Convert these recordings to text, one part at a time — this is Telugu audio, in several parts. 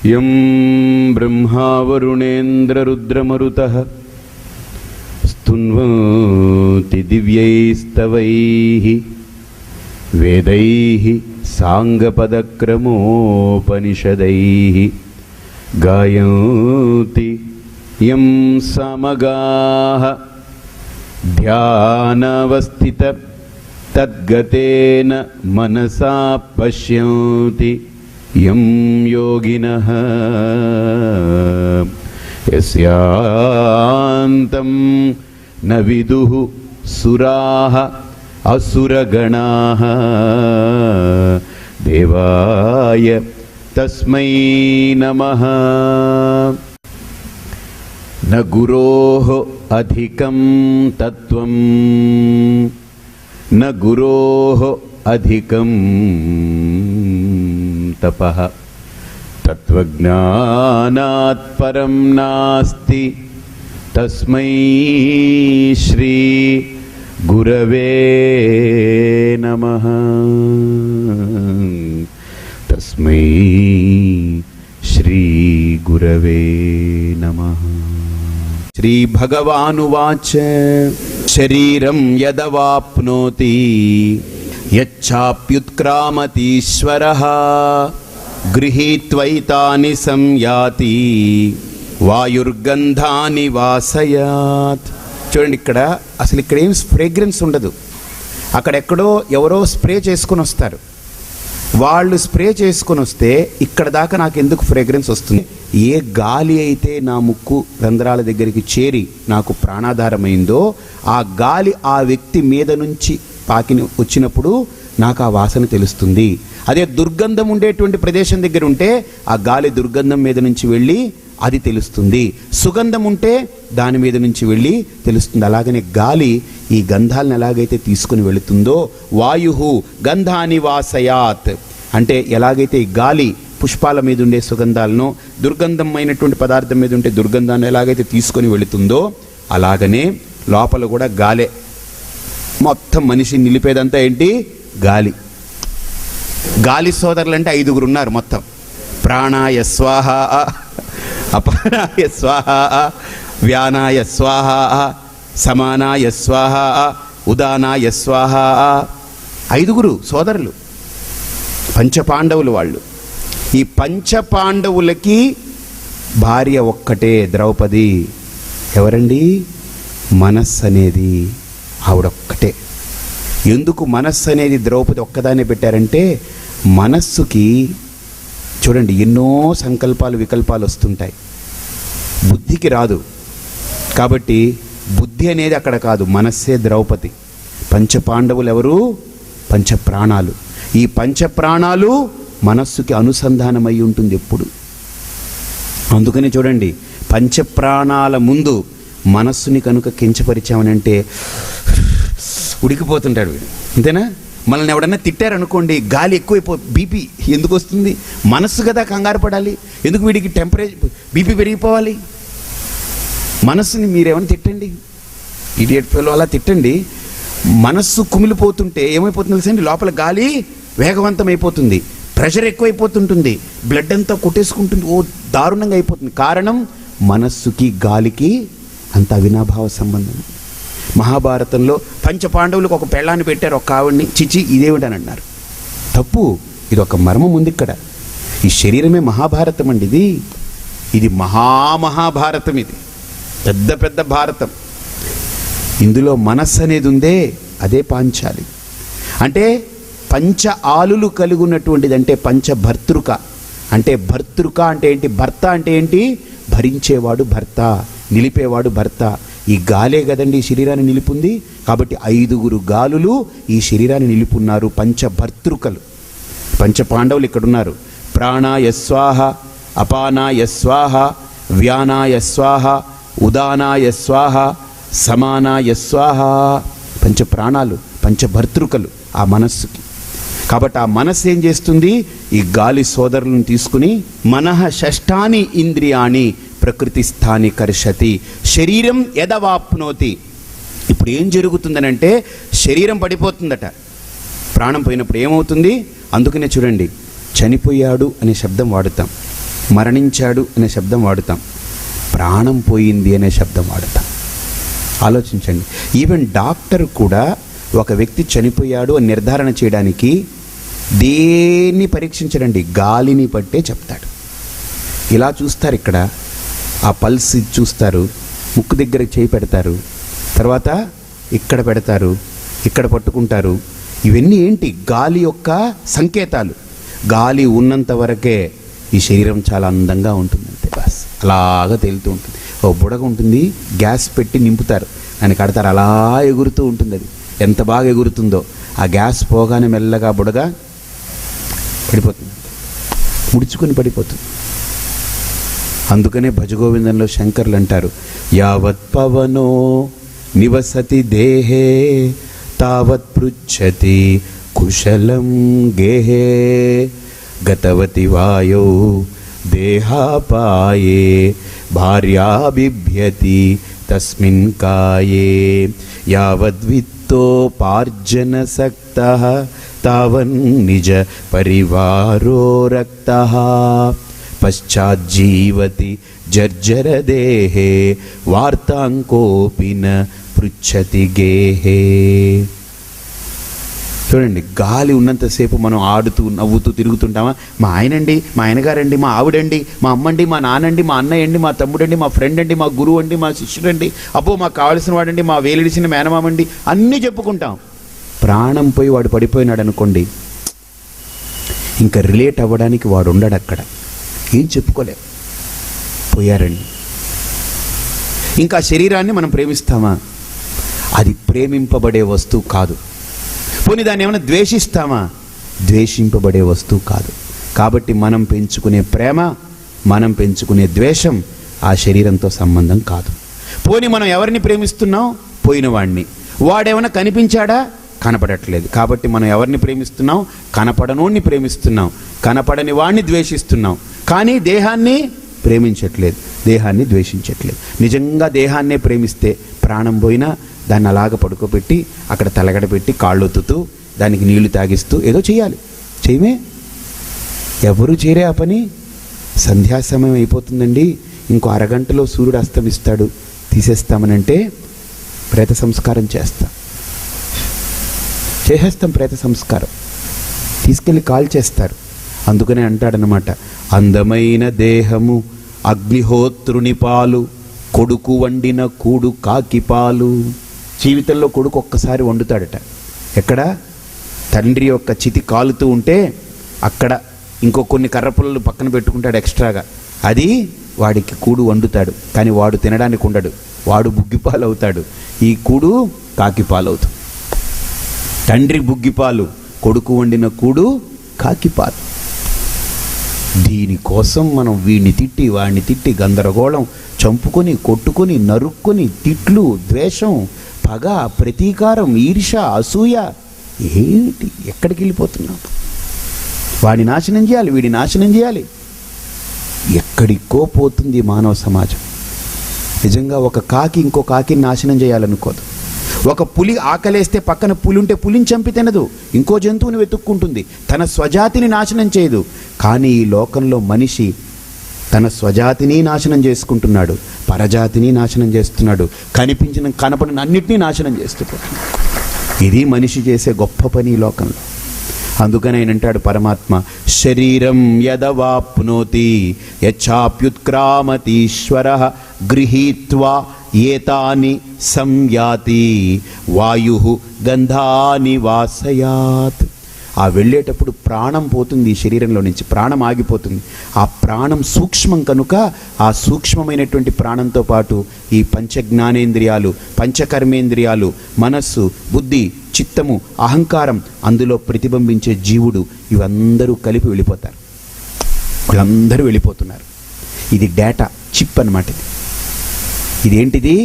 यं ब्रह्मा वरुणेन्द्ररुद्रमरुतः स्तुन्वन्ति दिव्यैस्तवैः वेदैः साङ्गपदक्रमोपनिषदैः गायन्ति यं सामगाः ध्यानावस्थित तद्गतेन मनसा पश्यन्ति यं योगिनः यस्यान्तं न विदुः सुराः असुरगणाः देवाय तस्मै नमः। न गुरोः अधिकं तत्त्वं न गुरोः अधिकं तपः तत्त्वज्ञानात् परं नास्ति तस्मै श्री गुरवे नमः। तस्मै श्री गुरवे नमः। श्री भगवानुवाच शरीरं यदवाप्नोति यच्चाप्युत्क्रामतीश्वरः गृहीत्वैतानि संयाति వాయుర్గంధాని వాసయాత్. చూడండి, ఇక్కడ అసలు ఇక్కడ ఏం ఫ్రేగ్రెన్స్ ఉండదు. అక్కడెక్కడో ఎవరో స్ప్రే చేసుకొని వస్తారు. వాళ్ళు స్ప్రే చేసుకొని వస్తే ఇక్కడ దాకా నాకు ఎందుకు ఫ్రేగ్రెన్స్ వస్తుంది? ఏ గాలి అయితే నా ముక్కు రంధ్రాల దగ్గరికి చేరి నాకు ప్రాణాధారమైందో ఆ గాలి ఆ వ్యక్తి మీద నుంచి పాకిని వచ్చినప్పుడు నాకు ఆ వాసన తెలుస్తుంది. అదే దుర్గంధం ఉండేటువంటి ప్రదేశం దగ్గర ఉంటే ఆ గాలి దుర్గంధం మీద నుంచి వెళ్ళి అది తెలుస్తుంది. సుగంధం ఉంటే దాని మీద నుంచి వెళ్ళి తెలుస్తుంది. అలాగనే గాలి ఈ గంధాలను ఎలాగైతే తీసుకుని వెళుతుందో వాయు గంధాని వాసయాత్ అంటే ఎలాగైతే ఈ గాలి పుష్పాల మీద ఉండే సుగంధాలను దుర్గంధమైనటువంటి పదార్థం మీద ఉంటే దుర్గంధాన్ని ఎలాగైతే తీసుకొని వెళుతుందో అలాగనే లోపల కూడా గాలే. మొత్తం మనిషి నిలిపేదంతా ఏంటి? గాలి. గాలి సోదరులు అంటే 5 ఉన్నారు మొత్తం. ప్రాణాయ స్వాహ, అపానాయ స్వాహ, వ్యానాయ స్వాహ, సమానాయ స్వాహ, ఉదానాయ స్వాహ. 5 సోదరులు, పంచపాండవులు వాళ్ళు. ఈ పంచపాండవులకి భార్య ఒక్కటే, ద్రౌపది. ఎవరండి? మనస్సు అనేది ఆవిడొక్కటే. ఎందుకు మనస్సు అనేది ద్రౌపది ఒక్కదానే పెట్టారంటే మనస్సుకి చూడండి ఎన్నో సంకల్పాలు వికల్పాలు వస్తుంటాయి, బుద్ధికి రాదు. కాబట్టి బుద్ధి అనేది అక్కడ కాదు, మనస్సే ద్రౌపది. పంచపాండవులు ఎవరు? పంచప్రాణాలు. ఈ పంచప్రాణాలు మనస్సుకి అనుసంధానమై ఉంటుంది ఎప్పుడు. అందుకని చూడండి, పంచప్రాణాల ముందు మనస్సుని కనుక కించపరిచామనంటే ఉడికిపోతుంటాడు వీడు, అంతేనా? మనల్ని ఎవడన్నా తిట్టారనుకోండి, గాలి ఎక్కువైపో బీపీ ఎందుకు వస్తుంది? మనస్సు కదా కంగారు పడాలి. ఎందుకు వీడికి టెంపరేచర్ బీపీ పెరిగిపోవాలి? మనస్సుని మీరేమైనా తిట్టండి, ఇడియట్ ఫెలో అలా తిట్టండి, మనస్సు కుమిలిపోతుంటే ఏమైపోతుంది తెలుసండి? లోపల గాలి వేగవంతం అయిపోతుంది, ప్రెషర్ ఎక్కువైపోతుంటుంది, బ్లడ్ అంతా కొట్టేసుకుంటుంది, ఓ దారుణంగా అయిపోతుంది. కారణం మనస్సుకి గాలికి అంత అవినాభావ సంబంధం. మహాభారతంలో పంచపాండవులకు ఒక పెళ్ళాన్ని పెట్టారు, ఒక ఆవిడ్ని. చిచి ఇదేమిటని అన్నారు. తప్పు. ఇది ఒక మర్మం ఉంది ఇక్కడ. ఈ శరీరమే మహాభారతం అండి. ఇది మహామహాభారతం. ఇది పెద్ద పెద్ద భారతం. ఇందులో మనస్సు అనేది ఉందే, అదే పాంచాలి. అంటే పంచ ఆలులు కలిగి ఉన్నటువంటిది. అంటే పంచభర్తృక. అంటే భర్తృక అంటే ఏంటి? భర్త అంటే ఏంటి? భరించేవాడు భర్త, నిలిపేవాడు భర్త. ఈ గాలే కదండి ఈ శరీరాన్ని నిలుపుంది. కాబట్టి 5 గాలులు ఈ శరీరాన్ని నిలుపున్నారు, పంచభర్తృకలు. పంచపాండవులు ఇక్కడున్నారు. ప్రాణాయ స్వాహ, అపానాయ స్వాహ, వ్యానాయ స్వాహ, ఉదానాయ స్వాహ, సమానాయ స్వాహ. పంచప్రాణాలు, పంచభర్తృకలు ఆ మనస్సుకి. కాబట్టి ఆ మనస్సు ఏం చేస్తుంది? ఈ గాలి సోదరులను తీసుకుని మనః షష్ఠాని ఇంద్రియాణి ప్రకృతి స్థాని కర్షతి శరీరం యదవాప్నోతి. ఇప్పుడు ఏం జరుగుతుందనంటే శరీరం పడిపోతుందట. ప్రాణం పోయినప్పుడు ఏమవుతుంది? అందుకనే చూడండి, చనిపోయాడు అనే శబ్దం వాడుతాం. మరణించాడు అనే శబ్దం వాడుతాం, ప్రాణం పోయింది అనే శబ్దం వాడుతాం. ఆలోచించండి. ఈవెన్ డాక్టర్ కూడా ఒక వ్యక్తి చనిపోయాడు అని నిర్ధారణ చేయడానికి దేన్ని పరీక్షించడండి, గాలిని పట్టే చెప్తాడు. ఇలా చూస్తారు, ఇక్కడ ఆ పల్స్ చూస్తారు, ముక్కు దగ్గర చేయి పెడతారు, తర్వాత ఇక్కడ పెడతారు, ఇక్కడ పట్టుకుంటారు. ఇవన్నీ ఏంటి? గాలి యొక్క సంకేతాలు. గాలి ఉన్నంత వరకే ఈ శరీరం చాలా అందంగా ఉంటుంది, అంతే బాస్. అలాగా తేలుతూ ఉంటుంది. ఓ బుడగ ఉంటుంది, గ్యాస్ పెట్టి నింపుతారు, దాన్ని కడతారు, అలా ఎగురుతూ ఉంటుంది. అది ఎంత బాగా ఎగురుతుందో, ఆ గ్యాస్ పోగానే మెల్లగా బుడగ పడిపోతుంది, ముడుచుకొని పడిపోతుంది. అందుకనే భజగోవిందంలో శంకర్లు అంటారు, యావత్ పవనో నివసతి దేహే తావత్ పృచ్ఛతి కుశలం గేహే గతవతి వాయో దేహాపాయే భార్యా బిభ్యతి తస్మిన్ కాయే యావద్విత్తోపార్జన సక్తః తావన్ నిజ పరివారో రక్తః పశ్చాజ్జీవతి జర్జర దేహే వార్తాంకోపి న పృచ్ఛతి గేహే. చూడండి, గాలి ఉన్నంతసేపు మనం ఆడుతూ నవ్వుతూ తిరుగుతుంటామా? మా ఆయనండి, మా ఆయనగారండి, మా ఆవిడండి, మా అమ్మండి, మా నాన్నండి, మా అన్నయ్య అండి, మా తమ్ముడండి, మా ఫ్రెండ్ అండి, మా గురువు అండి, మా శిష్యుడండి, అబ్బో మాకు కావాల్సిన వాడండి, మా వేలిడిచిన మేనమామండి, అన్నీ చెప్పుకుంటాం. ప్రాణం పోయి వాడు పడిపోయినాడు అనుకోండి, ఇంకా రిలేట్ అవ్వడానికి వాడు ఉండడు అక్కడ, ఏం చెప్పుకోలే, పోయారండి. ఇంకా శరీరాన్ని మనం ప్రేమిస్తామా? అది ప్రేమింపబడే వస్తువు కాదు. పోనీ దాన్ని ఏమైనా ద్వేషిస్తామా? ద్వేషింపబడే వస్తువు కాదు. కాబట్టి మనం పెంచుకునే ప్రేమ, మనం పెంచుకునే ద్వేషం ఆ శరీరంతో సంబంధం కాదు. పోనీ మనం ఎవరిని ప్రేమిస్తున్నాం? పోయిన వాడిని. వాడేమైనా కనిపించాడా? కనపడట్లేదు. కాబట్టి మనం ఎవరిని ప్రేమిస్తున్నాం? కనపడనోడిని ప్రేమిస్తున్నాం, కనపడని వాడిని ద్వేషిస్తున్నాం. కానీ దేహాన్ని ప్రేమించట్లేదు, దేహాన్ని ద్వేషించట్లేదు. నిజంగా దేహాన్నే ప్రేమిస్తే ప్రాణం పోయినా దాన్ని అలాగ పడుకోబెట్టి అక్కడ తలగడ పెట్టి కాళ్ళు ఒత్తుతూ దానికి నీళ్లు తాగిస్తూ ఏదో చేయాలి. చేయమే? ఎవరు చేరే ఆ పని? సంధ్యాసమయం అయిపోతుందండి, ఇంకో అరగంటలో సూర్యుడు అస్తమిస్తాడు, తీసేస్తామనంటే ప్రేత సంస్కారం చేసేస్తాం. ప్రేత సంస్కారం తీసుకెళ్ళి కాల్ చేస్తారు. అందుకనే అంటాడనమాట, అందమైన దేహము అగ్నిహోత్రుని పాలు, కొడుకు వండిన కూడు కాకి పాలు. జీవితంలో కొడుకు ఒక్కసారి వండుతాడట. ఎక్కడ? తండ్రి యొక్క చితి కాలుతూ ఉంటే అక్కడ ఇంకో కొన్ని కర్రపుల్లలు పక్కన పెట్టుకుంటాడు ఎక్స్ట్రాగా, అది వాడికి కూడు వండుతాడు. కానీ వాడు తినడానికి ఉండడు, వాడు బుగ్గిపాలు అవుతాడు, ఈ కూడు కాకిపాలు అవుతుంది. తండ్రి బుగ్గిపాలు, కొడుకు వండిన కూడు కాకిపాలు. దీనికోసం మనం వీడిని తిట్టి వాడిని తిట్టి గందరగోళం, చంపుకొని కొట్టుకొని నరుక్కొని తిట్లు, ద్వేషం, పగ, ప్రతీకారం, ఈర్ష, అసూయ, ఏమిటి? ఎక్కడికి వెళ్ళిపోతున్నాం? వాడిని నాశనం చేయాలి, వీడిని నాశనం చేయాలి, ఎక్కడికో పోతుంది మానవ సమాజం. నిజంగా ఒక కాకి ఇంకో కాకిని నాశనం చేయాలనుకోదు. ఒక పులి ఆకలేస్తే పక్కన పులి ఉంటే పులిని చంపి తినదు, ఇంకో జంతువుని వెతుక్కుంటుంది, తన స్వజాతిని నాశనం చేయదు. కానీ ఈ లోకంలో మనిషి తన స్వజాతిని నాశనం చేసుకుంటున్నాడు, పరజాతిని నాశనం చేస్తున్నాడు, కనపడిన అన్నిటినీ నాశనం చేస్తున్నాడు. ఇది మనిషి చేసే గొప్ప పని ఈ లోకంలో. అందుకని ఆయన అంటాడు పరమాత్మ, శరీరం యదవాప్నోతి యచ్చాప్యుత్క్రామతీశ్వరః గృహీత్వా ఏతాని సంయాతి వాయుః గంధాని వాసయాత్. ఆ వెళ్ళేటప్పుడు ప్రాణం పోతుంది, ఈ శరీరంలో నుంచి ప్రాణం ఆగిపోతుంది. ఆ ప్రాణం సూక్ష్మం కనుక ఆ సూక్ష్మమైనటువంటి ప్రాణంతో పాటు ఈ పంచజ్ఞానేంద్రియాలు, పంచకర్మేంద్రియాలు, మనస్సు, బుద్ధి, చిత్తము, అహంకారం, అందులో ప్రతిబింబించే జీవుడు, ఇవందరూ కలిపి వెళ్ళిపోతారు. వీళ్ళందరూ వెళ్ళిపోతున్నారు. ఇది డేటా చిప్ అన్నమాట. ఇదేంటిది?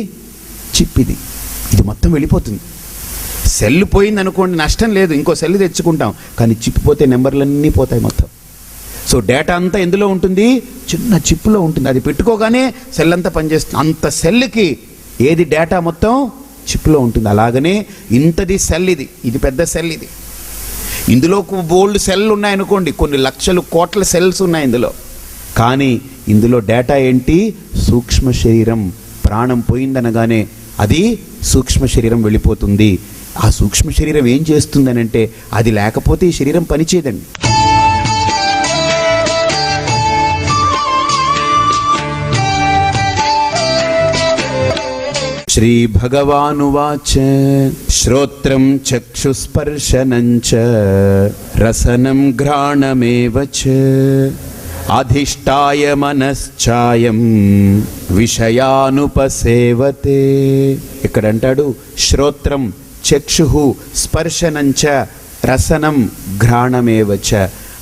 చిప్. ఇది మొత్తం వెళ్ళిపోతుంది. సెల్ పోయింది అనుకోండి, నష్టం లేదు, ఇంకో సెల్ తెచ్చుకుంటాం. కానీ చిప్ పోతే నెంబర్లన్నీ పోతాయి మొత్తం. సో డేటా అంతా ఎందులో ఉంటుంది? చిన్న చిప్లో ఉంటుంది. అది పెట్టుకోగానే సెల్ అంతా పనిచేస్తుంది. అంత సెల్కి ఏది డేటా మొత్తం చిప్లో ఉంటుంది. అలాగనే ఇంతది సెల్, ఇది పెద్ద సెల్. ఇందులో బోల్డ్ సెల్ ఉన్నాయనుకోండి, కొన్ని లక్షలు కోట్ల సెల్స్ ఉన్నాయి ఇందులో. కానీ ఇందులో డేటా ఏంటి? సూక్ష్మ శరీరం. ప్రాణం పోయిందనగానే అది సూక్ష్మ శరీరం వెళ్ళిపోతుంది. ఆ సూక్ష్మ శరీరం ఏం చేస్తుందని అంటే, అది లేకపోతే ఈ శరీరం పనిచేయదండి. శ్రీ భగవానువాచ శ్రోత్రం చక్షుస్పర్శనం చ రసనం ఘ్రాణమేవ చ అధిష్టాయ మనశ్చాయం విషయానుపసేవతే. ఇక్కడ అంటాడు శ్రోత్రం చక్షు స్పర్శనం చ రసనం ఘ్రాణమేవ చ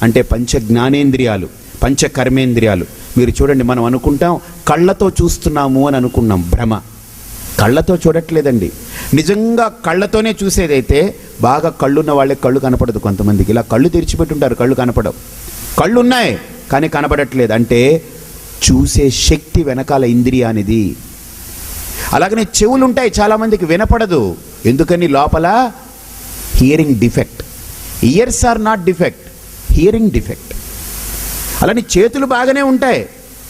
అంటే పంచ జ్ఞానేంద్రియాలు, పంచ కర్మేంద్రియాలు. మీరు చూడండి, మనం అనుకుంటాం కళ్ళతో చూస్తున్నాము అని అనుకున్నాం. భ్రమ. కళ్ళతో చూడట్లేదండి. నిజంగా కళ్ళతోనే చూసేదైతే బాగా కళ్ళున్న వాళ్ళకి కళ్ళు కనపడదు. కొంతమందికి ఇలా కళ్ళు తెరిచిపెట్టుంటారు, కళ్ళు కనపడవు. కళ్ళు ఉన్నాయి కానీ కనపడట్లేదు. అంటే చూసే శక్తి వెనకాల ఇంద్రియానిది. అలాగనే చెవులు ఉంటాయి, చాలామందికి వినపడదు. ఎందుకని? లోపల hearing defect. Years or not defect, hearing defect. అలానే చేతులు బాగానే ఉంటాయి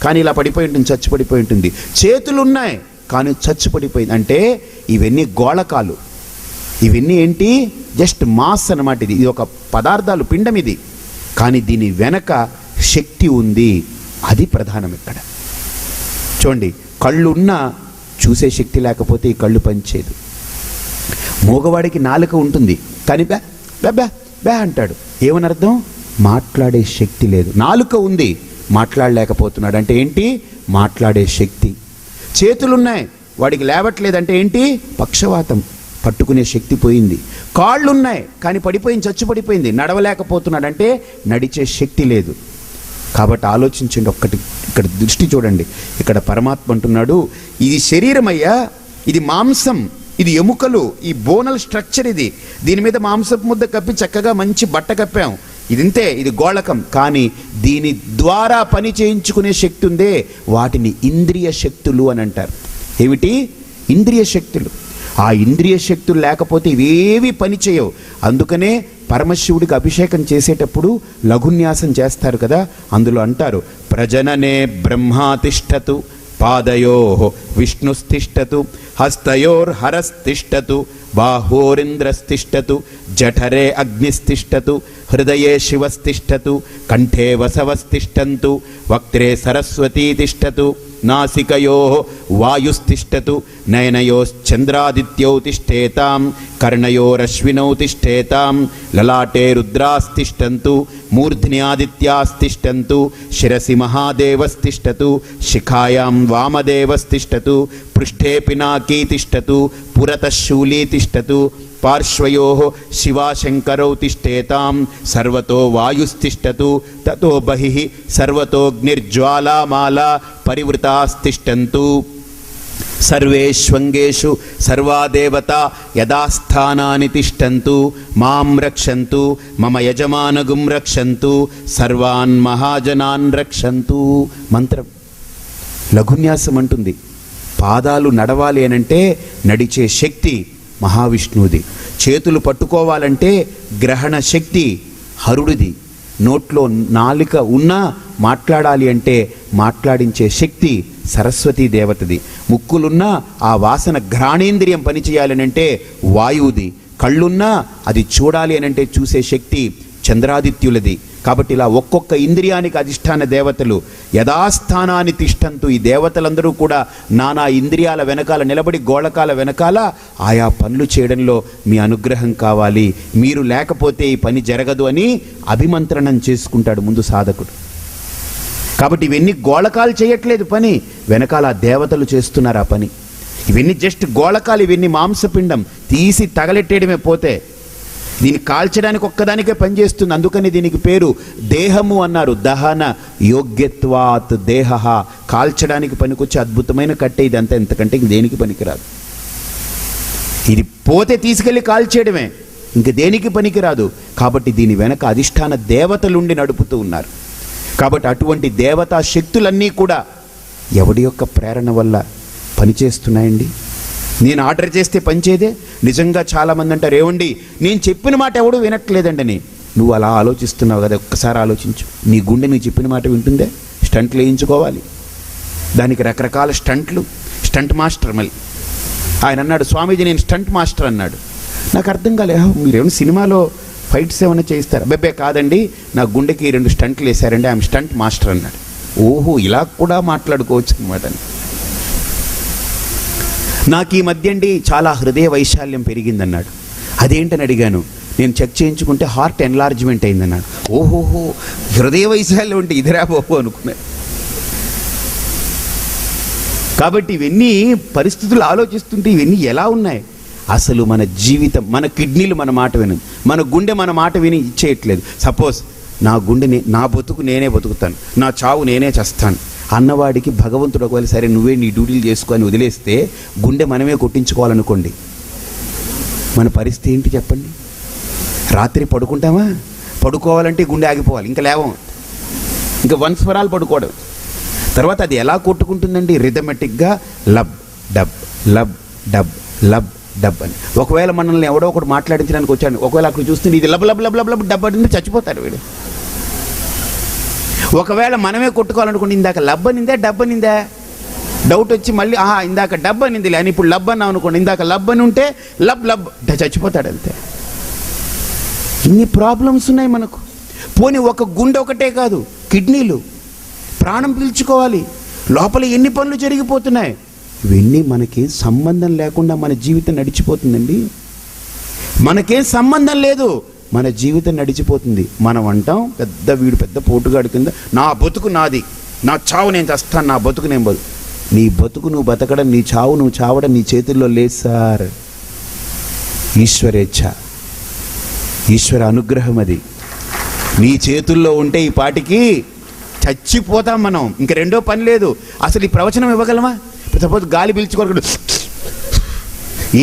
కానీ ఇలా పడిపోయి ఉంటుంది, చచ్చి పడిపోయి ఉంటుంది. చేతులు ఉన్నాయి కానీ చచ్చుపడిపోయింది. అంటే ఇవన్నీ గోళకాలు. ఇవన్నీ ఏంటి? జస్ట్ మాస్ అన్నమాట. ఇది ఒక పదార్థాలు, పిండం ఇది. కానీ దీని వెనక శక్తి ఉంది. అది ప్రధానం ఇక్కడ. చూడండి, కళ్ళున్నా చూసే శక్తి లేకపోతే ఈ కళ్ళు పనిచేయదు. మూగవాడికి నాలుక ఉంటుంది కానీ బ్యా బ్యా బ్యా అంటాడు. ఏమని అర్థం? మాట్లాడే శక్తి లేదు. నాలుక ఉంది, మాట్లాడలేకపోతున్నాడు. అంటే ఏంటి? మాట్లాడే శక్తి. చేతులున్నాయి, వాడికి లేవట్లేదంటే ఏంటి? పక్షవాతం, పట్టుకునే శక్తి పోయింది. కాళ్ళున్నాయి కానీ పడిపోయింది, చచ్చు పడిపోయింది, నడవలేకపోతున్నాడు. అంటే నడిచే శక్తి లేదు. కాబట్టి ఆలోచించండి ఒక్కటి. ఇక్కడ దృష్టి చూడండి. ఇక్కడ పరమాత్మ అంటున్నాడు, ఇది శరీరం అయ్యా, ఇది మాంసం, ఇది ఎముకలు, ఈ బోనల్ స్ట్రక్చర్ ఇది. దీని మీద మాంసపు ముద్ద కప్పి చక్కగా మంచి బట్ట కప్పాం. ఇదింతే, ఇది గోళకం. కానీ దీని ద్వారా పని చేయించుకునే శక్తి ఉందే, వాటిని ఇంద్రియ శక్తులు అని అంటారు. ఏమిటి? ఇంద్రియ శక్తులు. ఆ ఇంద్రియ శక్తులు లేకపోతే ఇవేవి పని చేయవు. అందుకనే పరమశివుడికి అభిషేకం చేసేటప్పుడు లఘున్యాసం చేస్తారు కదా, అందులో అంటారు ప్రజననే బ్రహ్మాతిష్టతు పాదయో విష్ణుస్తిష్టతు హస్తయోర్హరస్తిష్టతు బాహోరింద్రస్తిష్టతు జఠరే అగ్నిస్తిష్టతు హృదయే శివస్తిష్టతు కంఠే వసవస్తిష్టంతు వక్త్రే సరస్వతీ తిష్టతు నాసికయో వాయుస్తిష్టతు నయనయోశ్చంద్రాదిత్యౌ తిష్టేతాం కర్ణయోరశ్వినౌ తిష్టేతాం లలాటే రుద్రాస్తిష్టంతు మూర్ధ్న్యాదిత్యాస్తిష్టంతు శిరసి మహాదేవస్తిష్టతు శిఖాయాం వామదేవస్తిష్టతు పృష్ఠే పినాకీ తిష్టతు పురతః శూలీ తిష్టతు పార్శ్వయో శివాశంకరౌ తిష్టేతాం సర్వతో వాయుస్తిష్టతు తతో బహిః సర్వతోగ్నిర్జ్వాలామాలా పరివృతాస్తిష్టంతు సర్వేష్వంగేషు సర్వా దేవతా యథాస్థానాని తిష్టంతు మాం రక్షంతు మమ యజమానగుం రక్షంతు సర్వాన్ మహాజనాన్ రక్షంతు. మంత్రం లఘున్యాసం అంటుంది. పాదాలు నడవాలి అనంటే నడిచే శక్తి మహావిష్ణువుది. చేతులు పట్టుకోవాలంటే గ్రహణ శక్తి హరుడిది. నోట్లో నాలిక ఉన్నా మాట్లాడాలి అంటే మాట్లాడించే శక్తి సరస్వతీ దేవతది. ముక్కులున్నా ఆ వాసన ఘ్రాణేంద్రియం పనిచేయాలని అంటే వాయువుది. కళ్ళున్నా అది చూడాలి అనంటే చూసే శక్తి చంద్రాదిత్యులది. కాబట్టి ఇలా ఒక్కొక్క ఇంద్రియానికి అధిష్టాన దేవతలు యథాస్థానాన్ని తిష్టంతు. ఈ దేవతలందరూ కూడా నానా ఇంద్రియాల వెనకాల నిలబడి గోళకాల వెనకాల ఆయా పనులు చేయడంలో మీ అనుగ్రహం కావాలి, మీరు లేకపోతే ఈ పని జరగదు అని అభిమంత్రణం చేసుకుంటాడు ముందు సాధకుడు. కాబట్టి ఇవన్నీ గోళకాలు చేయట్లేదు పని, వెనకాల దేవతలు చేస్తున్నారు ఆ పని. ఇవన్నీ జస్ట్ గోళకాలు, ఇవన్నీ మాంసపిండం తీసి తగలెట్టేయడమే. పోతే దీన్ని కాల్చడానికి ఒక్కదానికే పనిచేస్తుంది. అందుకని దీనికి పేరు దేహము అన్నారు. దహన యోగ్యత్వాత్ దేహ. కాల్చడానికి పనికొచ్చే అద్భుతమైన కట్టె ఇదంతా, ఎంతకంటే దేనికి పనికిరాదు. ఇది పోతే తీసుకెళ్ళి కాల్చేయడమే, ఇంక దేనికి పనికిరాదు. కాబట్టి దీని వెనక అధిష్టాన దేవతలుండి నడుపుతూ ఉన్నారు. కాబట్టి అటువంటి దేవతా శక్తులన్నీ కూడా ఎవడి యొక్క ప్రేరణ వల్ల పనిచేస్తున్నాయండి? నేను ఆర్డర్ చేస్తే పనిచేదే. నిజంగా చాలామంది అంటారు, ఏమండి నేను చెప్పిన మాట ఎవడు వినట్లేదండి అని. నువ్వు అలా ఆలోచిస్తున్నావు కదా, ఒక్కసారి ఆలోచించు. నీ గుండె నువ్వు చెప్పిన మాట వింటుందే? స్టంట్లు వేయించుకోవాలి, దానికి రకరకాల స్టంట్ మాస్టర్. మళ్ళీ ఆయన అన్నాడు, స్వామీజీ నేను స్టంట్ మాస్టర్ అన్నాడు. నాకు అర్థం కాలే, మీరేమైనా సినిమాలో ఫైట్స్ ఏమైనా చేయిస్తారా? బెబ్బే కాదండి, నా గుండెకి 2 స్టంట్లు వేశారండి, ఆమె స్టంట్ మాస్టర్ అన్నాడు. ఓహో, ఇలా కూడా మాట్లాడుకోవచ్చు అనమాట. నాకు ఈ మధ్య అండి చాలా హృదయ వైశాల్యం పెరిగిందన్నాడు. అదేంటని అడిగాను. నేను చెక్ చేయించుకుంటే హార్ట్ ఎన్లార్జ్మెంట్ అయిందన్నాడు. ఓహోహో, హృదయ వైశాల్యం అంటే ఇదిరా బాబు అనుకున్నాను. కాబట్టి ఇవన్నీ పరిస్థితులు ఆలోచిస్తుంటే ఇవన్నీ ఎలా ఉన్నాయి? అసలు మన జీవితం, మన కిడ్నీలు మన మాట విను, మన గుండె మన మాట విని ఇచ్చేయట్లేదు. సపోజ్ నా గుండెని, నా బతుకు నేనే బతుకుతాను, నా చావు నేనే చస్తాను అన్నవాడికి భగవంతుడు ఒకవేళ సరే నువ్వే నీ డ్యూటీలు చేసుకొని వదిలేస్తే గుండె మనమే కొట్టించుకోవాలనుకోండి, మన పరిస్థితి ఏంటి చెప్పండి? రాత్రి పడుకుంటామా? పడుకోవాలంటే గుండె ఆగిపోవాలి, ఇంకా లేవం, ఇంకా వన్స్ ఫర్ ఆల్ పడుకోవడం. తర్వాత అది ఎలా కొట్టుకుంటుందండి? రిథమెటిక్గా lub dub lub dub lub dub అని. ఒకవేళ మనల్ని ఎవడో ఒకటి మాట్లాడించడానికి వచ్చాడు, ఒకవేళ అక్కడ చూస్తే ఇది లబ్ లబ్ లబ్ లబ్ లబ్ డబ్ అంటే చచ్చిపోతాడు వీడు. ఒకవేళ మనమే కొట్టుకోవాలనుకుంటే ఇందాక లబ్ అనిందా డబ్ అనిందా డౌట్ వచ్చి మళ్ళీ ఇందాక డబ్ అనింది అని ఇప్పుడు లబ్ అన్నాం అనుకోండి, ఇందాక లబ్ అని ఉంటే లబ్ లబ్ చచ్చిపోతాడు అంతే. ఇన్ని ప్రాబ్లమ్స్ ఉన్నాయి మనకు. పోనీ ఒక గుండె ఒకటే కాదు, కిడ్నీలు, ప్రాణం పీల్చుకోవాలి, లోపల ఎన్ని పనులు జరిగిపోతున్నాయి. ఇవన్నీ మనకి సంబంధం లేకుండా మన జీవితం నడిచిపోతుందండి. మనకేం సంబంధం లేదు, మన జీవితం నడిచిపోతుంది. మనం అంటాం వీడు పెద్ద పోటుగాడి కింద, నా బతుకు నాది, నా చావు నేను చస్తాను, నా బతుకు నేను బతుకు. నీ బతుకు నువ్వు బతకడం, నీ చావు నువ్వు చావడం నీ చేతుల్లో లేదు సార్. ఈశ్వరేచ్ఛ, ఈశ్వర అనుగ్రహం అది నీ చేతుల్లో ఉంటే ఈ పాటికి చచ్చిపోతాం మనం, ఇంక రెండో పని లేదు. అసలు ఈ ప్రవచనం ఇవ్వగలమా? సపోజ్ గాలి పీల్చుకోరు,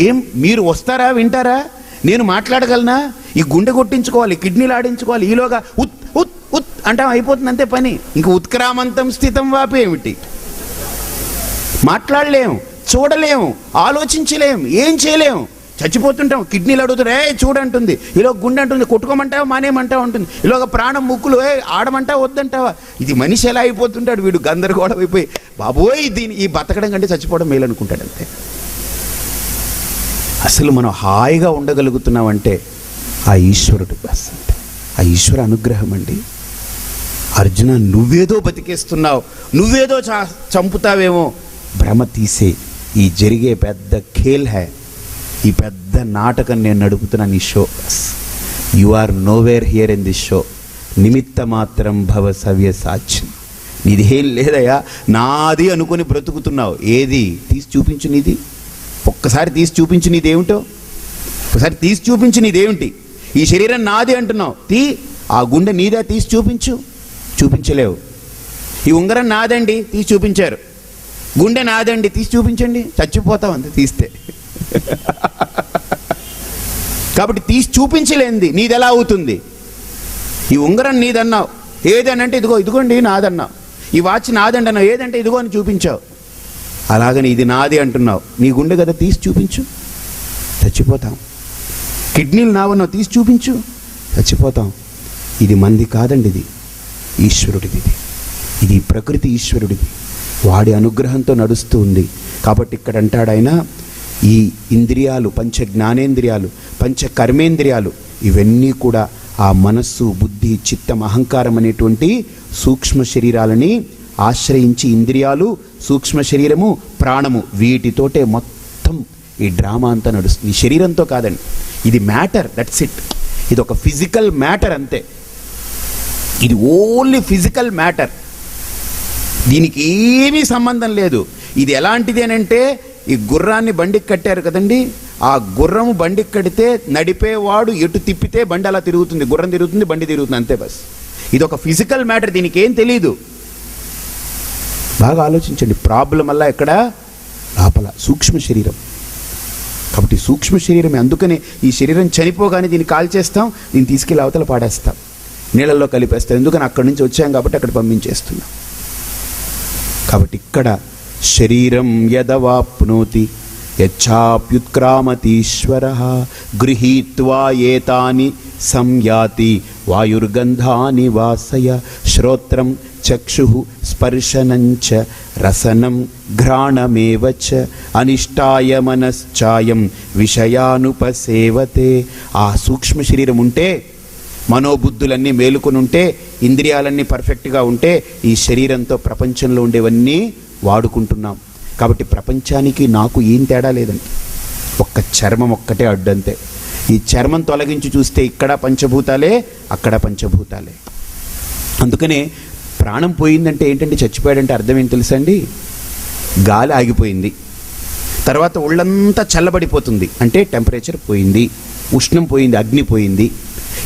ఏం మీరు వస్తారా వింటారా? నేను మాట్లాడగలనా? ఈ గుండె కొట్టించుకోవాలి, కిడ్నీలు ఆడించుకోవాలి, ఈలోగా ఉత్ ఉత్ ఉత్ అంటాం, అయిపోతుంది అంతే పని. ఇంక ఉత్క్రామంతం స్థితం వాపు ఏమిటి? మాట్లాడలేము, చూడలేము, ఆలోచించలేము, ఏం చేయలేము, చచ్చిపోతుంటాం. కిడ్నీలు అడుగుతారు, చూడంటుంది, ఈలో గుండె అంటుంది, కొట్టుకోమంటావా మానేమంటావా ఉంటుంది, ఈలోగా ప్రాణం ముక్కులు ఆడమంటావా వద్దంటావా. ఇది మనిషి ఎలా అయిపోతుంటాడు వీడు, గందరగోళం అయిపోయి బాబోయ్ ఈ బతకడం కంటే చచ్చిపోవడం మేలు అనుకుంటాడు అంతే. అసలు మనం హాయిగా ఉండగలుగుతున్నామంటే ఆ ఈశ్వరుడు బస్, అంటే ఆ ఈశ్వర అనుగ్రహం అండి. అర్జున, నువ్వేదో బతికేస్తున్నావు, నువ్వేదో చంపుతావేమో, భ్రమ తీసే ఈ జరిగే పెద్ద ఖేల్ హై, ఈ పెద్ద నాటకం నేను నడుపుతున్నాను ఈ show. You are nowhere here in this show, నిమిత్త మాత్రం భవ సవ్య సాక్ష్యం. నీదేం లేదయ్యా, నాది అనుకుని బ్రతుకుతున్నావు. ఏది తీసి చూపించు నీది, ఒక్కసారి తీసి చూపించు నీదేమిటో, ఒకసారి తీసి చూపించు నీదేమిటి. ఈ శరీరం నాది అంటున్నావు, ఆ గుండె నీదే, తీసి చూపించు. చూపించలేవు. ఈ ఉంగరం నాదండి, తీసి చూపించారు. గుండె నాదండి, తీసి చూపించండి, చచ్చిపోతావు అంతే తీస్తే. కాబట్టి తీసి చూపించలేంది నీది ఎలా అవుతుంది? ఈ ఉంగరం నీదన్నావు, ఏదని అంటే ఇదిగోండి నాదన్నావు. ఈ వాచ్ నాదండి అన్నావు, ఏదంటే ఇదిగో అని చూపించావు. అలాగని ఇది నాది అంటున్నావు, నీ గుండె కదా, తీసి చూపించు, చచ్చిపోతాం. కిడ్నీలు నావన్నావు, తీసి చూపించు, చచ్చిపోతాం. ఇది మంది కాదండి, ఇది ఈశ్వరుడిది, ఇది ప్రకృతి ఈశ్వరుడిది, వాడి అనుగ్రహంతో నడుస్తూ ఉంది. కాబట్టి ఇక్కడ అంటాడు ఆయన, ఈ ఇంద్రియాలు, పంచ జ్ఞానేంద్రియాలు, పంచ కర్మేంద్రియాలు, ఇవన్నీ కూడా ఆ మనస్సు, బుద్ధి, చిత్తం, అహంకారం అనేటువంటి సూక్ష్మ శరీరాలని ఆశ్రయించి, ఇంద్రియాలు, సూక్ష్మ శరీరము, ప్రాణము, వీటితోటే మొత్తం ఈ డ్రామా అంతా నడుస్తుంది. ఈ శరీరంతో కాదండి, ఇది మ్యాటర్, దట్స్ ఇట్. ఇది ఒక ఫిజికల్ మ్యాటర్ అంతే, ఇది ఓన్లీ ఫిజికల్ మ్యాటర్, దీనికి ఏమీ సంబంధం లేదు. ఇది ఎలాంటిది అని అంటే, ఈ గుర్రాన్ని బండికి కట్టారు కదండి, ఆ గుర్రము బండికి కడితే నడిపేవాడు ఎటు తిప్పితే బండి అలా తిరుగుతుంది, గుర్రం తిరుగుతుంది, బండి తిరుగుతుంది, అంతే బస్. ఇది ఒక ఫిజికల్ మ్యాటర్, దీనికి ఏం తెలీదు. బాగా ఆలోచించండి. ప్రాబ్లం వల్ల ఎక్కడ? లోపల సూక్ష్మ శరీరం. కాబట్టి సూక్ష్మ శరీరమే. అందుకనే ఈ శరీరం చనిపోగానే దీన్ని కాల్చేస్తాం, దీన్ని తీసుకెళ్ళి అవతల పాడేస్తాం, నీళ్ళల్లో కలిపేస్తాం. ఎందుకని అక్కడి నుంచి వచ్చాం కాబట్టి అక్కడ పంపించేస్తున్నాం. కాబట్టి ఇక్కడ శరీరం యదవాప్నోతి యచ్చాప్యుత్క్రామతీశ్వరః గృహీత్వా ఏతాని సంయాతి వాయుర్గంధాని వాసయ శ్రోత్రం చక్షుః స్పర్శనంచ రసనం ఘ్రాణమేవ చ అనిష్టాయ మనశ్చాయం విషయానుపసేవతే. ఆ సూక్ష్మ శరీరం ఉంటే, మనోబుద్ధులన్నీ మేలుకొని ఉంటే, ఇంద్రియాలన్నీ పర్ఫెక్ట్గా ఉంటే ఈ శరీరంతో ప్రపంచంలో ఉండేవన్నీ వాడుకుంటున్నాం. కాబట్టి ప్రపంచానికి నాకు ఏం తేడా లేదండి, ఒక్క చర్మం ఒక్కటే అడ్డంతే. ఈ చర్మం తొలగించి చూస్తే ఇక్కడ పంచభూతాలే, అక్కడ పంచభూతాలే. అందుకనే ప్రాణం పోయిందంటే ఏంటంటే, చచ్చిపోయాడంటే అర్థం ఏంటి తెలుసా అండి? గాలి ఆగిపోయింది, తర్వాత ఒళ్ళంతా చల్లబడిపోతుంది అంటే టెంపరేచర్ పోయింది, ఉష్ణం పోయింది, అగ్ని పోయింది,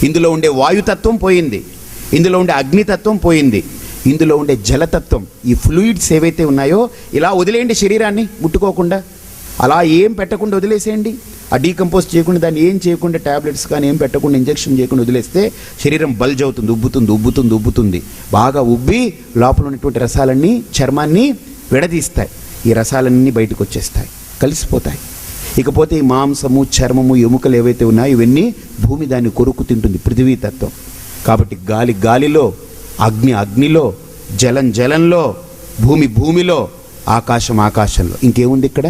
ఇందులో ఉండే వాయుతత్వం పోయింది, ఇందులో ఉండే అగ్నితత్వం పోయింది, ఇందులో ఉండే జలతత్వం, ఈ ఫ్లూయిడ్స్ ఏవైతే ఉన్నాయో ఇలా వదిలేయండి శరీరాన్ని ముట్టుకోకుండా, అలా ఏం పెట్టకుండా వదిలేసేయండి. ఆ డీకంపోజ్ చేయకుండా, దాన్ని ఏం చేయకుండా, ట్యాబ్లెట్స్ కానీ ఏం పెట్టకుండా, ఇంజెక్షన్ చేయకుండా వదిలేస్తే శరీరం బల్జ్ అవుతుంది, ఉబ్బుతుంది. బాగా ఉబ్బి లోపల ఉన్నటువంటి రసాలన్నీ చర్మాన్ని విడదీస్తాయి. ఈ రసాలన్నీ బయటకు వచ్చేస్తాయి, కలిసిపోతాయి. ఇకపోతే ఈ మాంసము, చర్మము, ఎముకలు ఏవైతే ఉన్నాయో ఇవన్నీ భూమి దాన్ని కొరుకు తింటుంది, పృథివీతత్వం. కాబట్టి గాలి గాలిలో, అగ్ని అగ్నిలో, జలం జలంలో, భూమి భూమిలో, ఆకాశం ఆకాశంలో. ఇంకేముంది ఇక్కడ?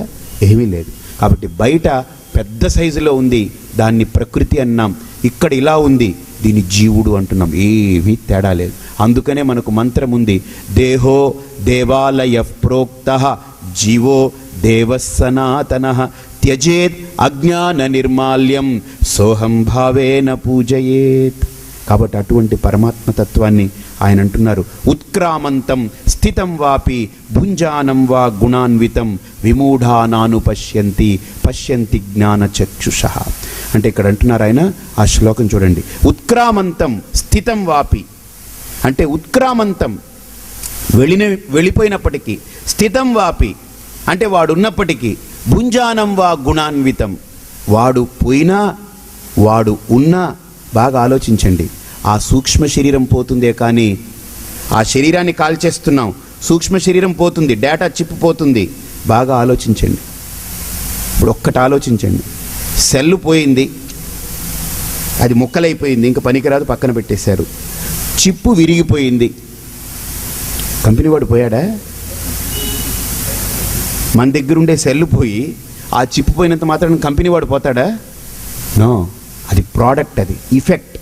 ఏమీ లేదు. కాబట్టి బయట పెద్ద సైజులో ఉంది, దాన్ని ప్రకృతి అన్నాం. ఇక్కడ ఇలా ఉంది, దీన్ని జీవుడు అంటున్నాం. ఏమీ తేడా లేదు. అందుకనే మనకు మంత్రం ఉంది, దేహో దేవాలయ ప్రోక్తః జీవో దేవసనాతనః త్యజేత్ అజ్ఞాన నిర్మాల్యం సోహం భావేన పూజయేత్. కాబట్టి అటువంటి పరమాత్మతత్వాన్ని ఆయన అంటున్నారు, ఉత్క్రామంతం స్థితం వాపి భుంజానం వా గుణాన్వితం విమూఢానాను పశ్యంతి జ్ఞానచక్షుషః. అంటే ఇక్కడ అంటున్నారు ఆయన, ఆ శ్లోకం చూడండి, ఉత్క్రామంతం స్థితం వాపి అంటే ఉత్క్రామంతం వెళ్ళిపోయినప్పటికీ, స్థితం వాపి అంటే వాడు ఉన్నప్పటికీ, భుంజానం వా గుణాన్వితం వాడు పోయినా వాడు ఉన్నా. బాగా ఆలోచించండి, ఆ సూక్ష్మ శరీరం పోతుందే కానీ ఆ శరీరాన్ని కాల్చేస్తున్నాం, సూక్ష్మ శరీరం పోతుంది, డేటా చిప్ పోతుంది. బాగా ఆలోచించండి. ఇప్పుడు ఒక్కటి ఆలోచించండి, సెల్ పోయింది, అది ముక్కలైపోయింది, ఇంకా పనికిరాదు, పక్కన పెట్టేశారు. చిప్పు విరిగిపోయింది, కంపెనీ వాడు పోయాడా? మన దగ్గర ఉండే సెల్ పోయి ఆ చిప్పు పోయినంత మాత్రం కంపెనీ వాడు పోతాడా? నో, అది ప్రోడక్ట్, అది ఇఫెక్ట్.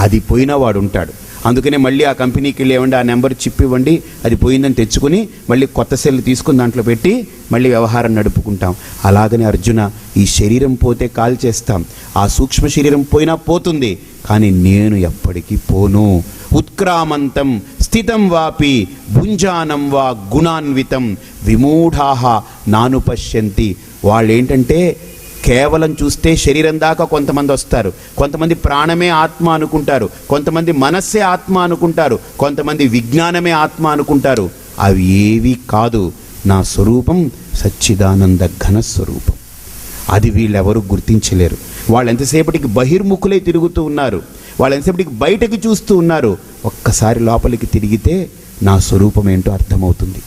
అది పోయినా వాడు ఉంటాడు. అందుకనే మళ్ళీ ఆ కంపెనీకి వెళ్ళి ఏమండి ఆ నెంబర్ చిప్ ఇవ్వండి, అది పోయిందని తెచ్చుకొని మళ్ళీ కొత్త సెల్ తీసుకుని దాంట్లో పెట్టి మళ్ళీ వ్యవహారం నడుపుకుంటాం. అలాగనే అర్జున, ఈ శరీరం పోతే కాల్ చేస్తాం, ఆ సూక్ష్మ శరీరం పోయినా పోతుంది, కానీ నేను ఎప్పటికీ పోను. ఉత్క్రామంతం స్థితం వాపి భుంజానం వా గుణాన్వితం విమూఢాః నాను పశ్యంతి. వాళ్ళు ఏంటంటే కేవలం చూస్తే శరీరం దాకా కొంతమంది వస్తారు, కొంతమంది ప్రాణమే ఆత్మ అనుకుంటారు, కొంతమంది మనస్సే ఆత్మ అనుకుంటారు, కొంతమంది విజ్ఞానమే ఆత్మ అనుకుంటారు. అవి ఏవి కాదు, నా స్వరూపం సచ్చిదానంద ఘన స్వరూపం. అది వీళ్ళెవరూ గుర్తించలేరు. వాళ్ళు ఎంతసేపటికి బహిర్ముఖులై తిరుగుతూ ఉన్నారు, వాళ్ళు ఎంతసేపటికి బయటకి చూస్తూ ఉన్నారు. ఒక్కసారి లోపలికి తిరిగితే నా స్వరూపం ఏంటో అర్థమవుతుంది.